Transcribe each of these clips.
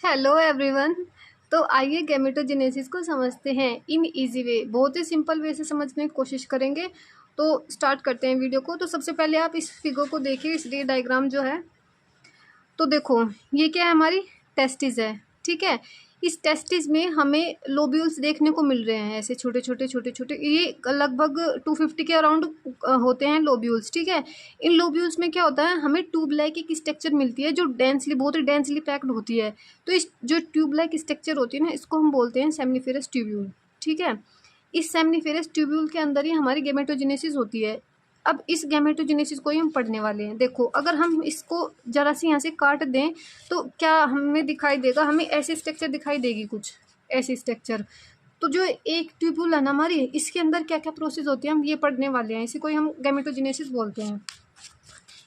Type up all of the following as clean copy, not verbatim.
Hello everyone. तो आइए gametogenesis को समझते हैं इन इजी वे। बहुत ही सिंपल वे से समझने की कोशिश करेंगे। तो स्टार्ट करते हैं वीडियो को। तो सबसे पहले आप इस फिगर को देखिए, इस डे डायग्राम जो है। तो देखो ये क्या है, हमारी टेस्टिस है। ठीक है, इस टेस्टिस में हमें लोब्यूल्स देखने को मिल रहे हैं, ऐसे छोटे छोटे छोटे छोटे। ये लगभग 250 के अराउंड होते हैं लोब्यूल्स। ठीक है, इन लोब्यूल्स में क्या होता है, हमें ट्यूब लाइक एक स्ट्रक्चर मिलती है जो डेंसली, बहुत ही डेंसली पैक्ड होती है। तो इस जो ट्यूब लाइक स्ट्रक्चर होती है ना, इसको हम बोलते हैं सेमनीफेरस ट्यूब्यूल। ठीक है, इस सेमनीफेरस ट्यूब्यूल के अंदर ही हमारी गैमेटोजेनेसिस होती है। अब इस गैमेटोजेनेसिस को ही हम पढ़ने वाले हैं। देखो अगर हम इसको जरा सी यहाँ से काट दें तो क्या हमें दिखाई देगा, हमें ऐसे स्ट्रक्चर दिखाई देगी, कुछ ऐसी स्ट्रक्चर। तो जो एक ट्यूब्यूल है ना हमारी, इसके अंदर क्या क्या प्रोसेस होती है हम ये पढ़ने वाले हैं। इसी को ही हम गैमेटोजेनेसिस बोलते हैं,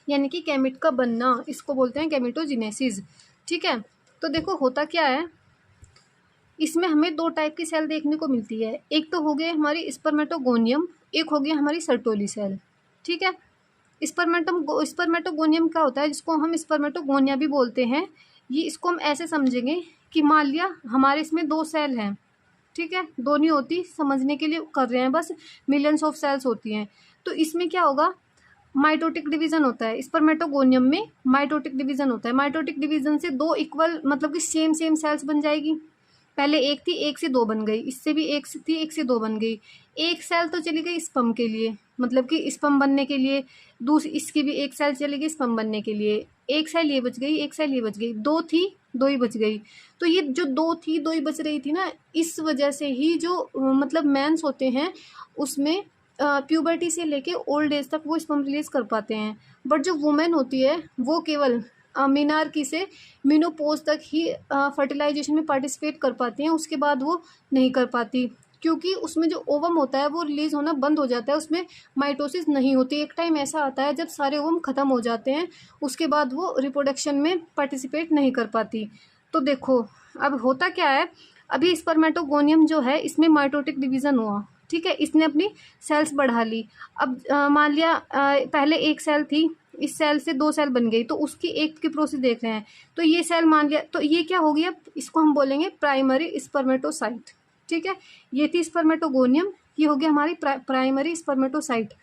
यानी कि गैमेट का बनना, इसको बोलते हैं गैमेटोजेनेसिस। ठीक है, तो देखो होता क्या है, इसमें हमें दो टाइप की सेल देखने को मिलती है। एक तो हो गया हमारी स्पर्मेटोगोनियम, एक हो गया हमारी सर्टोली सेल। ठीक है, स्पर्मेटोगोनियम क्या होता है, जिसको हम स्पर्मेटोगोनिया भी बोलते हैं। ये इसको हम ऐसे समझेंगे कि मान लिया हमारे इसमें दो सेल हैं। ठीक है, दो नहीं होती, समझने के लिए कर रहे हैं बस, मिलियंस ऑफ सेल्स होती हैं। तो इसमें क्या होगा, माइटोटिक डिवीजन होता है। स्पर्मेटोगोनियम में माइटोटिक डिवीजन होता है। माइटोटिक डिवीजन से दो इक्वल, मतलब कि सेम सेम सेल्स बन जाएगी। पहले एक थी, एक से दो बन गई, इससे भी एक से थी, एक से दो बन गई। एक सेल तो चली गई स्पर्म के लिए, मतलब कि स्पर्म बनने के लिए। दूसरी इसकी भी एक सेल चली गई स्पर्म बनने के लिए। एक सेल ये बच गई, एक सेल ये बच गई, दो थी, दो ही बच गई। तो ये जो दो थी, दो ही बच रही थी ना, इस वजह से ही जो मतलब मैंस होते हैं उसमें प्यूबर्टी से लेके ओल्ड एज तक वो स्पर्म रिलीज कर पाते हैं। बट जो वुमेन होती है वो केवल मीनार्की से मिनोपोज तक ही फर्टिलाइजेशन में पार्टिसिपेट कर पाती हैं, उसके बाद वो नहीं कर पाती, क्योंकि उसमें जो ओवम होता है वो रिलीज होना बंद हो जाता है, उसमें माइटोसिस नहीं होती। एक टाइम ऐसा आता है जब सारे ओवम खत्म हो जाते हैं, उसके बाद वो रिप्रोडक्शन में पार्टिसिपेट नहीं कर पाती। तो देखो अब होता क्या है, अभी स्पर्मेटोगोनियम जो है इसमें माइटोटिक डिवीजन हुआ। ठीक है, इसने अपनी सेल्स बढ़ा ली। अब मान लिया पहले एक सेल थी, इस सेल से दो सेल बन गई, तो उसकी एक की प्रोसेस देख रहे हैं। तो ये सेल मान लिया, तो ये क्या होगी, अब इसको हम बोलेंगे प्राइमरी स्पर्मेटोसाइट। ठीक है, ये थी स्पर्मेटोगोनियम, ये हो गया हमारी प्राइमरी स्पर्मेटोसाइट।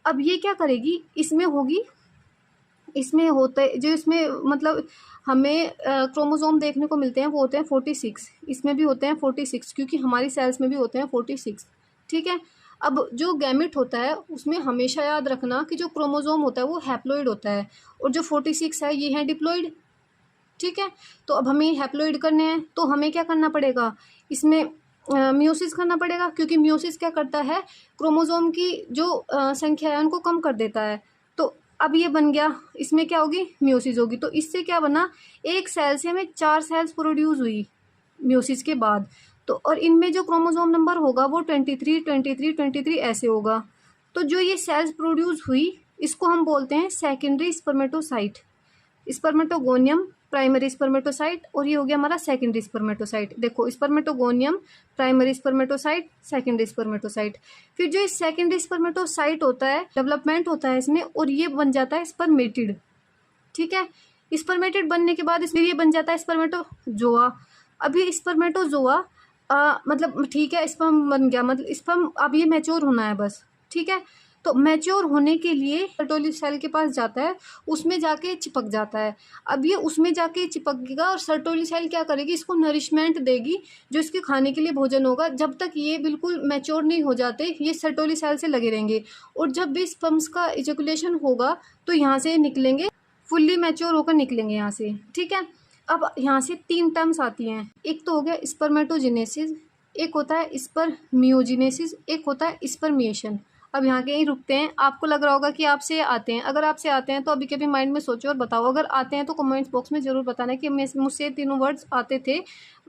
अब ये क्या करेगी, इसमें होगी, इसमें होते जो इसमें मतलब हमें क्रोमोसोम देखने को मिलते हैं वो होते हैं 46। इसमें भी होते हैं 46, क्योंकि हमारी सेल्स में भी होते हैं 46। ठीक है, अब जो गैमेट होता है उसमें हमेशा याद रखना कि जो क्रोमोसोम होता है वो हैप्लोइड होता है, और जो 46 है ये है डिप्लॉइड। ठीक है, तो अब हमें हैप्लोइड करने हैं, तो हमें क्या करना पड़ेगा, इसमें मियोसिस करना पड़ेगा, क्योंकि मियोसिस क्या करता है, क्रोमोसोम की जो संख्या है उनको कम कर देता है। तो अब ये बन गया, इसमें क्या होगी, मियोसिस होगी। तो इससे क्या बना, एक सेल से हमें 4 सेल्स प्रोड्यूस हुई मियोसिस के बाद। तो और इनमें जो क्रोमोसोम नंबर होगा वो 23 23 23 ऐसे होगा। तो जो ये सेल्स प्रोड्यूस हुई इसको हम बोलते हैं secondary spermatocyte. Spermatogonium primary spermatocyte, और ये हो गया हमारा सेकेंडरी स्पर्मेटोसाइट। देखो spermatogonium, primary spermatocyte, secondary spermatocyte. फिर जो इस सेकेंडरी स्पर्मेटोसाइट होता है, डेवलपमेंट होता है इसमें, और ये बन जाता है स्पर्मेटिड। ठीक है, स्पर्मेटिड बनने के बाद इसमें ये बन जाता है स्पर्मेटोजोआ। अभी स्पर्मेटोजोआ मतलब ठीक है, स्पर्म बन गया, मतलब स्पर्म अब ये मैच्योर होना है बस। ठीक है, तो मैच्योर होने के लिए सर्टोली सेल के पास जाता है, उसमें जाके चिपक जाता है। अब ये उसमें जाके चिपकेगा और सर्टोली सेल क्या करेगी, इसको नरिशमेंट देगी, जो इसके खाने के लिए भोजन होगा। जब तक ये बिल्कुल मैच्योर नहीं हो जाते ये सर्टोली सेल से लगे रहेंगे, और जब भी स्पर्म्स का इजैकुलेशन होगा तो यहाँ से निकलेंगे, फुल्ली मैच्योर होकर निकलेंगे यहाँ से। ठीक है, अब यहाँ से 3 टर्म्स आती हैं। एक तो हो गया स्पर्मेटोजेनेसिस, एक होता है स्पर्मियोजेनेसिस, एक होता है स्पर्मिएशन। अब यहाँ के यहीं रुकते हैं। आपको लग रहा होगा कि आपसे आते हैं, अगर आपसे आते हैं तो अभी कभी माइंड में सोचो और बताओ। अगर आते हैं तो कमेंट्स बॉक्स में ज़रूर बताना कि मुझसे तीनों वर्ड्स आते थे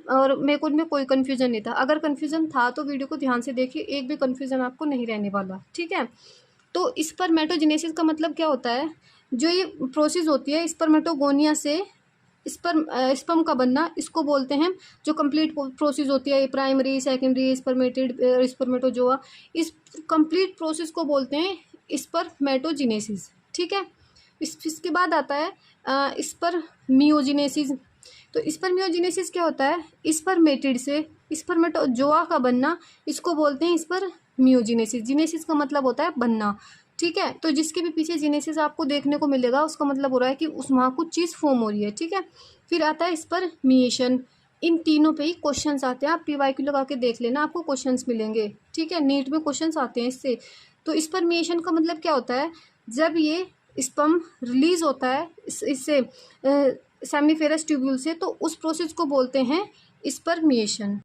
और मेरे को इनमें कोई कन्फ्यूज़न नहीं था। अगर कन्फ्यूज़न था तो वीडियो को ध्यान से देखिए, एक भी कन्फ्यूज़न आपको नहीं रहने वाला। ठीक है, तो स्पर्मेटोजेनेसिस का मतलब क्या होता है, जो ये प्रोसेस होती है स्पर्मेटोगोनिया से स्पर्म का बनना, इसको बोलते हैं, जो कंप्लीट प्रोसेस होती है प्राइमरी सेकेंडरी स्पर्मेटिड स्पर्मेटोजोआ, इस कंप्लीट प्रोसेस को बोलते हैं स्पर्मेटोजेनेसिस। ठीक है, इसके बाद आता है स्पर्मियोजेनेसिस। तो स्पर्मियोजेनेसिस क्या होता है, स्पर्मेटिड से स्पर्मेटोजोआ का बनना, इसको बोलते हैं स्पर्मियोजेनेसिस। जीनेसिस का मतलब होता है बनना, ठीक है। तो जिसके भी पीछे जीनेसिस आपको देखने को मिलेगा उसका मतलब हो रहा है कि उस वहाँ कुछ चीज़ फॉर्म हो रही है, ठीक है। फिर आता है स्पर्मिएशन। इन तीनों पे ही क्वेश्चंस आते हैं, आप PYQ लगा के देख लेना, आपको क्वेश्चंस मिलेंगे, ठीक है। नीट में क्वेश्चंस आते हैं इससे। तो स्पर्मिएशन का मतलब क्या होता है, जब ये स्पर्म रिलीज होता है इससे सेमिनिफेरस ट्यूब्यूल से, तो उस प्रोसेस को बोलते हैं स्पर्मिएशन।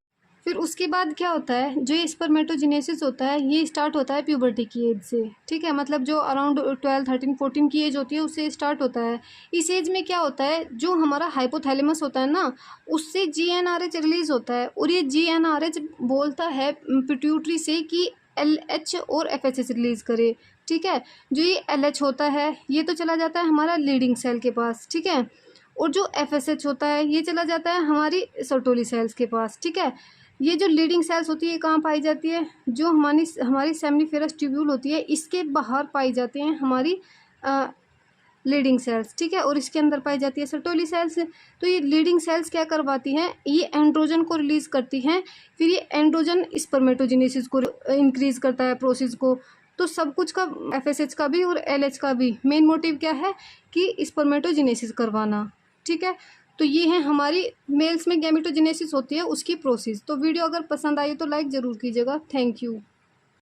फिर उसके बाद क्या होता है, जो ये स्पर्मेटोजेनेसिस होता है ये स्टार्ट होता है प्यूबर्टी की एज से, ठीक है। मतलब जो अराउंड 12, 13, 14 की एज होती है उससे स्टार्ट होता है। इस एज में क्या होता है, जो हमारा हाइपोथैलेमस होता है ना, उससे GnRH रिलीज होता है, और ये GnRH बोलता है पिट्यूटरी से कि LH और FSH रिलीज करे, ठीक है। जो ये LH होता है ये तो चला जाता है हमारा लीडिंग सेल के पास, ठीक है, और जो FSH होता है ये चला जाता है हमारी सर्टोली सेल्स के पास, ठीक है। ये जो लीडिंग सेल्स होती है कहाँ पाई जाती है, जो हमारी सेमिनिफेरस ट्यूब्यूल होती है इसके बाहर पाई जाती हैं हमारी लीडिंग सेल्स, ठीक है, और इसके अंदर पाई जाती है सर्टोली सेल्स। तो ये लीडिंग सेल्स क्या करवाती हैं, ये एंड्रोजन को रिलीज करती हैं, फिर ये एंड्रोजन स्पर्मेटोजेनेसिस को इंक्रीज करता है प्रोसेस को। तो सब कुछ का FSH का भी और LH का भी मेन मोटिव क्या है कि स्पर्मेटोजेनेसिस करवाना, ठीक है। तो ये है हमारी मेल्स में गैमेटोजेनेसिस होती है उसकी प्रोसेस। तो वीडियो अगर पसंद आई तो लाइक ज़रूर कीजिएगा। Thank you.